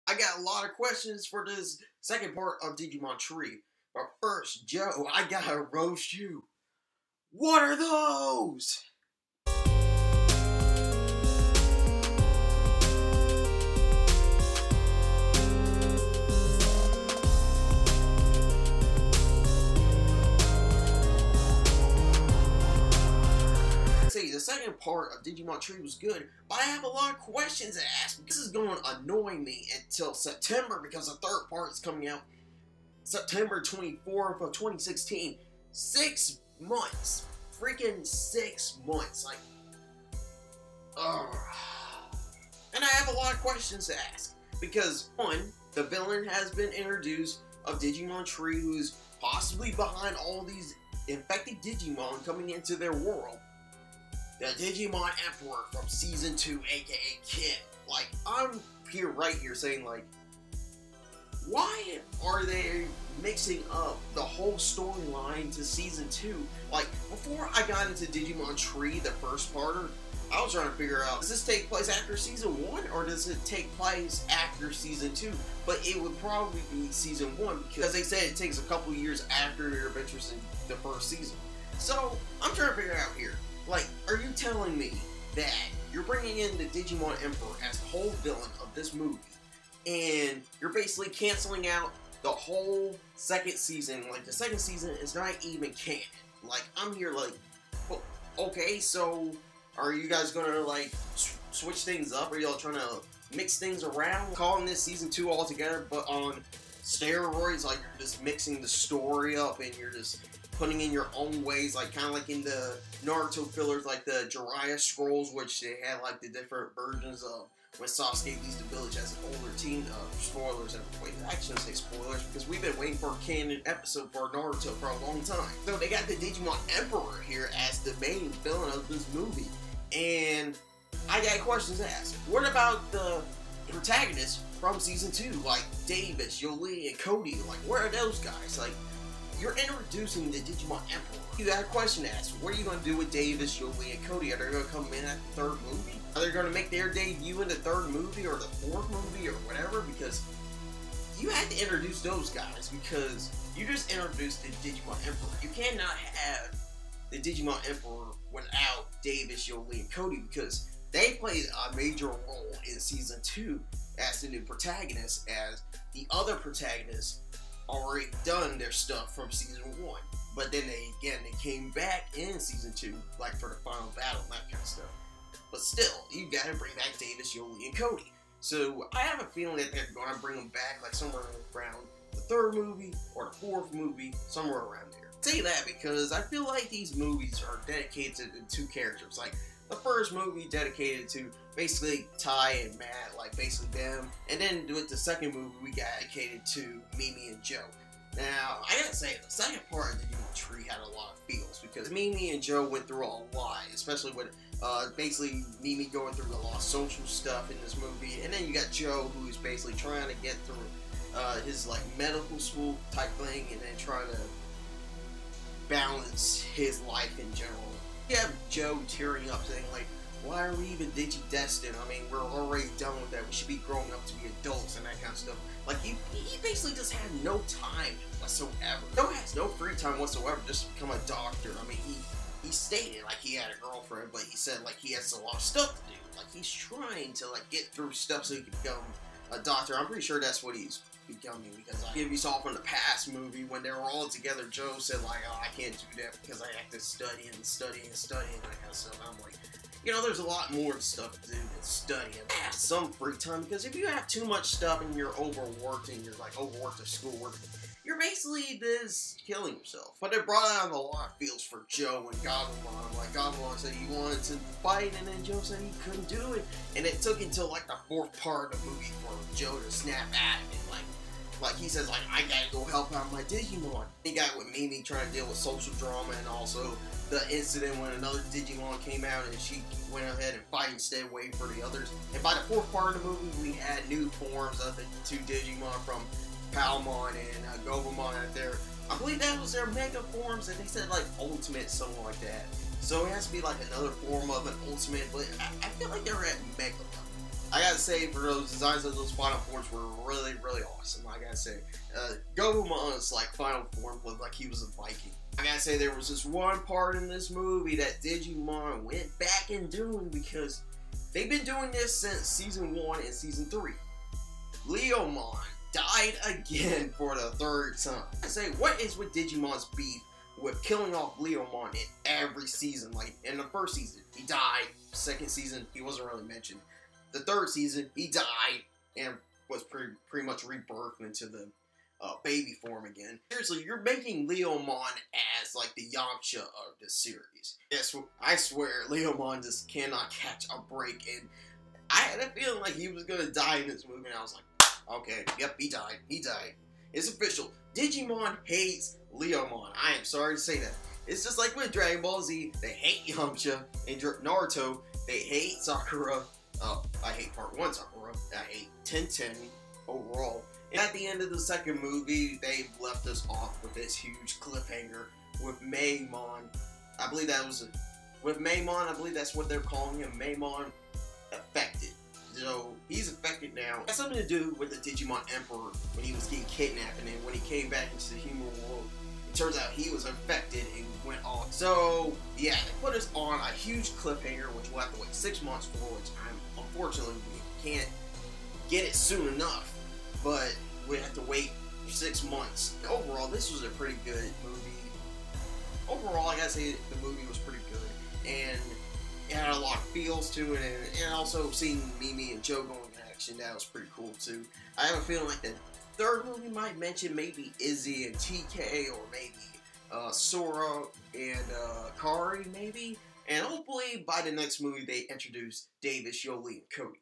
I got a lot of questions for this second part of Digimon Tree. But first, Joe, I gotta roast you. What are those? The second part of Digimon Tree was good, but I have a lot of questions to ask. This is going to annoy me until September because the third part is coming out September 24th of 2016. 6 months. Freaking 6 months. Like, and I have a lot of questions to ask. Because, one, the villain has been introduced of Digimon Tree, who's possibly behind all these infected Digimon coming into their world. The Digimon Emperor from Season 2, aka Kid. Like, I'm here right here saying, like, why are they mixing up the whole storyline to Season 2? Like, before I got into Digimon Tree, the first parter, I was trying to figure out, does this take place after Season 1, or does it take place after Season 2? But it would probably be Season 1, because they said it takes a couple years after your adventures in the first season. So, I'm trying to figure out here. Like, are you telling me that you're bringing in the Digimon Emperor as the whole villain of this movie, and you're basically canceling out the whole second season? Like, the second season is not even canon. Like, I'm here like, well, okay, so are you guys gonna, like, switch things up? Are y'all trying to mix things around? Calling this Season 2 altogether, but on steroids? Like, you're just mixing the story up, and you're just putting in your own ways, like kind of like in the Naruto fillers, like the Jiraiya scrolls, which they had like the different versions of when Sasuke leaves the village as an older teen. Spoilers, wait, I shouldn't say spoilers, because we've been waiting for a canon episode for Naruto for a long time. So they got the Digimon Emperor here as the main villain of this movie, and I got questions to ask. What about the protagonists from Season 2, like Davis, Yolei, and Cody? Like, where are those guys? Like, you're introducing the Digimon Emperor. You got a question to ask. What are you going to do with Davis, Yolei, and Cody? Are they going to come in at the third movie? Are they going to make their debut in the third movie or the fourth movie or whatever? Because you had to introduce those guys, because you just introduced the Digimon Emperor. You cannot have the Digimon Emperor without Davis, Yolei, and Cody, because they played a major role in Season 2 as the new protagonist, as the other protagonists already done their stuff from Season 1. But then they came back in Season 2, like for the final battle and that kind of stuff. But still, you gotta bring back Davis, Yolei, and Cody. So I have a feeling that they're gonna bring them back like somewhere around the third movie or the fourth movie, somewhere around there. I say that because I feel like these movies are dedicated to two characters. Like, the first movie dedicated to basically Ty and Matt, like basically them. And then with the second movie, we got dedicated to Mimi and Joe. Now, I gotta say, the second part of Digimon Tree had a lot of feels, because Mimi and Joe went through a lot, especially with basically Mimi going through a lot of social stuff in this movie. And then you got Joe, who's basically trying to get through his like medical school type thing, and then trying to balance his life in general. You have Joe tearing up saying, like, why are we even Digi-destined? I mean, we're already done with that. We should be growing up to be adults and that kind of stuff. Like, he basically just had no time whatsoever. Joe has no free time whatsoever just to become a doctor. I mean, he stated, like, he had a girlfriend, but he said, like, he has a lot of stuff to do. Like, he's trying to, like, get through stuff so he can become a doctor. I'm pretty sure that's what he's becoming, because if you saw from the past movie when they were all together, Joe said like, oh, I can't do that because I have to study and study and study and that kind of stuff. I'm like, you know, there's a lot more stuff to do than studying. Have some free time, because if you have too much stuff and you're overworked and you're like overworked at schoolwork, you're basically just killing yourself. But it brought out a lot of feels for Joe and Gabumon. Like, Gabumon said he wanted to fight, and then Joe said he couldn't do it. And it took until like the fourth part of the movie for Joe to snap at him. Like he says, like, I gotta go help out my Digimon. He got with Mimi trying to deal with social drama, and also the incident when another Digimon came out and she went ahead and fight instead, waiting for the others. And by the fourth part of the movie, we had new forms of the two Digimon from Palmon and Gobamon out there. I believe that was their mega forms, and they said like ultimate, something like that. So it has to be like another form of an ultimate, but I feel like they were at mega. I gotta say, for those designs of those final forms were really, really awesome. I gotta say, Gobumon's like final form looked like he was a Viking. I gotta say, there was this one part in this movie that Digimon went back and doing because they've been doing this since season 1 and season 3. Leomon died again for the 3rd time. I say, what is with Digimon's beef with killing off Leomon in every season? Like, in the 1st season, he died. 2nd season, he wasn't really mentioned. The 3rd season, he died and was pretty much rebirthed into the baby form again. Seriously, you're making Leomon as like the Yamcha of the series. Yes, I swear, Leomon just cannot catch a break, and I had a feeling like he was gonna die in this movie, and I was like, okay, yep, he died. He died. It's official. Digimon hates Leomon. I am sorry to say that. It's just like with Dragon Ball Z, they hate Yamcha, and Naruto, they hate Sakura. I hate Part 1 Sakura. I hate 1010 overall. And at the end of the 2nd movie, they left us off with this huge cliffhanger with Maimon. I believe that was with Maimon. I believe that's what they're calling him. Maimon affected. So he's affected now. It has something to do with the Digimon Emperor when he was getting kidnapped, and then when he came back into the human world, it turns out he was infected and went off. So yeah, they put us on a huge cliffhanger, which we'll have to wait 6 months for, which unfortunately we can't get it soon enough. But we have to wait 6 months. Overall, this was a pretty good movie. Overall, I gotta say the movie was pretty good, and it had a lot of feels to it, and also seeing Mimi and Joe going in action, that was pretty cool too. I have a feeling like the 3rd movie might mention maybe Izzy and TK, or maybe Sora and Kari, maybe. And hopefully by the next movie they introduce Davis, Yolei, and Cody.